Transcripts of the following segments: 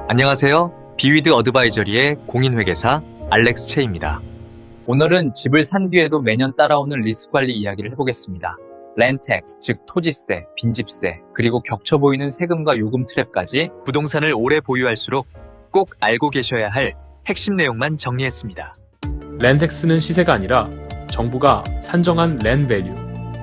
안녕하세요. 비위드 어드바이저리의 공인회계사 알렉스 채입니다. 오늘은 집을 산 뒤에도 매년 따라오는 리스크 관리 이야기를 해보겠습니다. 랜텍스, 즉 토지세, 빈집세, 그리고 겹쳐 보이는 세금과 요금 트랩까지 부동산을 오래 보유할수록 꼭 알고 계셔야 할 핵심 내용만 정리했습니다. 랜텍스는 시세가 아니라 정부가 산정한 랜밸류,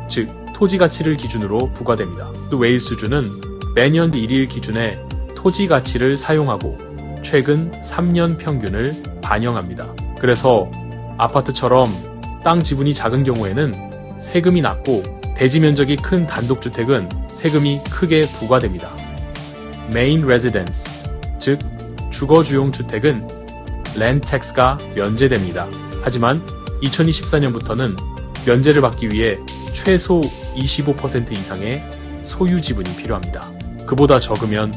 즉 토지 가치를 기준으로 부과됩니다. 또 웨일스주는 매년 1일 기준에 토지 가치를 사용하고 최근 3년 평균을 반영합니다. 그래서 아파트처럼 땅 지분이 작은 경우에는 세금이 낮고 대지 면적이 큰 단독주택은 세금이 크게 부과됩니다. 메인 레지던스, 즉 주거주용 주택은 랜텍스가 면제됩니다. 하지만 2024년부터는 면제를 받기 위해 최소 25% 이상의 소유 지분이 필요합니다. 그보다 적으면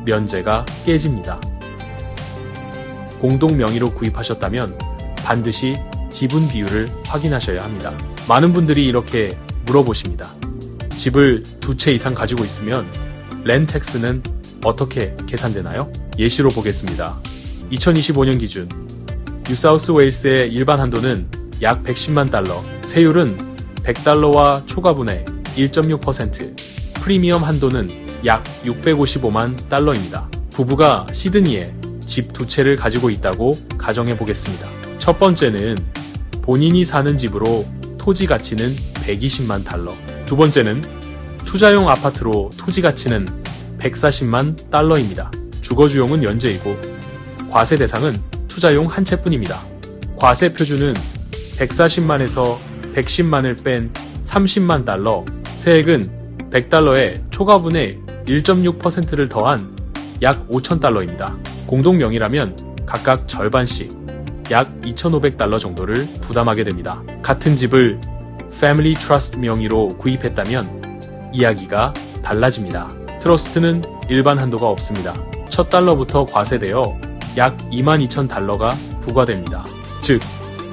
면제가 깨집니다. 공동 명의로 구입하셨다면 반드시 지분 비율을 확인하셔야 합니다. 많은 분들이 이렇게 물어보십니다. 집을 2채 이상 가지고 있으면 랜텍스는 어떻게 계산되나요? 예시로 보겠습니다. 2025년 기준 뉴사우스 웨일스의 일반 한도는 약 110만 달러, 세율은 100달러와 초과분의 1.6%, 프리미엄 한도는 약 655만 달러입니다. 부부가 시드니에 집 2채를 가지고 있다고 가정해 보겠습니다. 첫 번째는 본인이 사는 집으로 토지 가치는 120만 달러. 두 번째는 투자용 아파트로 토지 가치는 140만 달러입니다. 주거주용은 면제이고 과세 대상은 투자용 한 채뿐입니다. 과세 표준은 140만에서 110만을 뺀 30만 달러, 세액은 100달러에 초과분의 1.6%를 더한 약 5,000달러입니다. 공동 명의라면 각각 절반씩 약 2,500달러 정도를 부담하게 됩니다. 같은 집을 패밀리 트러스트 명의로 구입했다면 이야기가 달라집니다. 트러스트는 일반 한도가 없습니다. 첫 달러부터 과세되어 약 22,000달러가 부과됩니다. 즉,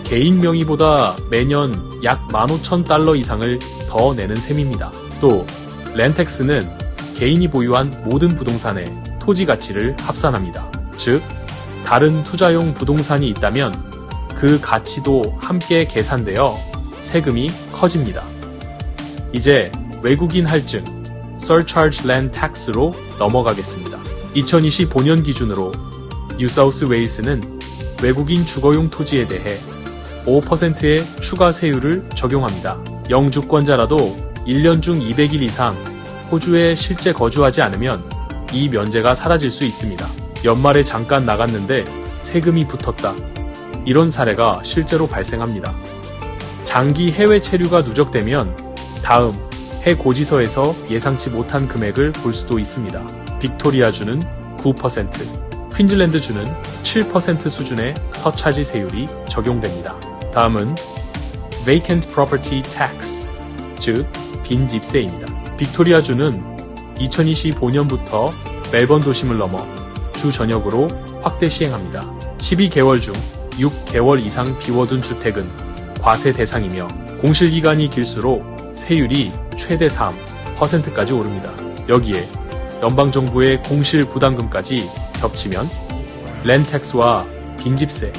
개인 명의보다 매년 약 15,000달러 이상을 더 내는 셈입니다. 또 랜텍스는 개인이 보유한 모든 부동산의 토지 가치를 합산합니다. 즉, 다른 투자용 부동산이 있다면 그 가치도 함께 계산되어 세금이 커집니다. 이제 외국인 할증, Surcharge Land Tax로 넘어가겠습니다. 2025년 기준으로 뉴사우스 웨일스는 외국인 주거용 토지에 대해 5%의 추가 세율을 적용합니다. 영주권자라도 1년 중 200일 이상 호주에 실제 거주하지 않으면 이 면제가 사라질 수 있습니다. 연말에 잠깐 나갔는데 세금이 붙었다. 이런 사례가 실제로 발생합니다. 장기 해외 체류가 누적되면 다음 해고지서에서 예상치 못한 금액을 볼 수도 있습니다. 빅토리아주는 9%, 퀸즐랜드주는 7% 수준의 서차지 세율이 적용됩니다. 다음은 Vacant Property Tax, 즉 빈집세입니다. 빅토리아주는 2025년부터 멜번 도심을 넘어 주 전역으로 확대 시행합니다. 12개월 중 6개월 이상 비워둔 주택은 과세 대상이며 공실기간이 길수록 세율이 최대 3%까지 오릅니다. 여기에 연방정부의 공실 부담금까지 겹치면 랜텍스와 빈집세,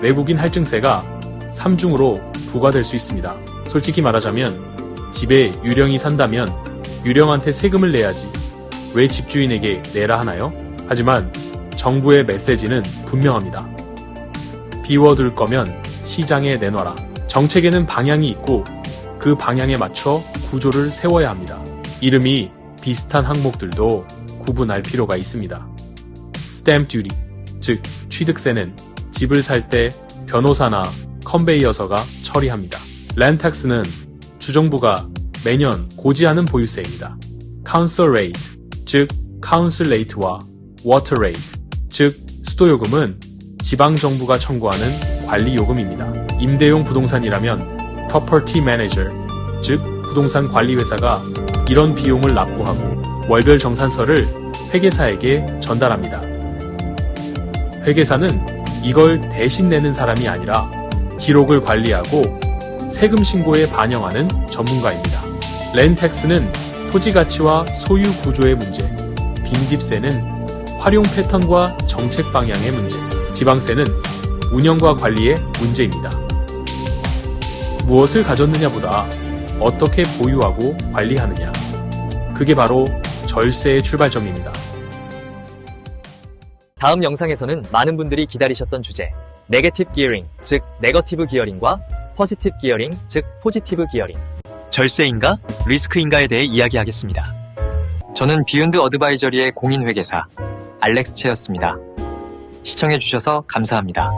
외국인 할증세가 3중으로 부과될 수 있습니다. 솔직히 말하자면 집에 유령이 산다면 유령한테 세금을 내야지 왜 집주인에게 내라 하나요? 하지만 정부의 메시지는 분명합니다. 비워둘 거면 시장에 내놔라. 정책에는 방향이 있고 그 방향에 맞춰 구조를 세워야 합니다. 이름이 비슷한 항목들도 구분할 필요가 있습니다. 스탬프 듀티, 즉 취득세는 집을 살 때 변호사나 컨베이어서가 처리합니다. 랜텍스는 주정부가 매년 고지하는 보유세입니다. 카운슬 레이트, 즉 카운슬 레이트와 워터 레이트, 즉 수도요금은 지방정부가 청구하는 관리요금입니다. 임대용 부동산이라면 프로퍼티 매니저, 즉 부동산 관리회사가 이런 비용을 납부하고 월별 정산서를 회계사에게 전달합니다. 회계사는 이걸 대신 내는 사람이 아니라 기록을 관리하고 세금 신고에 반영하는 전문가입니다. 랜텍스는 토지 가치와 소유 구조의 문제, 빈집세는 활용 패턴과 정책 방향의 문제. 지방세는 운영과 관리의 문제입니다. 무엇을 가졌느냐보다 어떻게 보유하고 관리하느냐. 그게 바로 절세의 출발점입니다. 다음 영상에서는 많은 분들이 기다리셨던 주제, 네게티브 기어링, 즉 네거티브 기어링과 포지티브 기어링, 즉 포지티브 기어링, 절세인가 리스크인가에 대해 이야기하겠습니다. 저는 비욘드 어드바이저리의 공인회계사 알렉스 채였습니다. 시청해주셔서 감사합니다.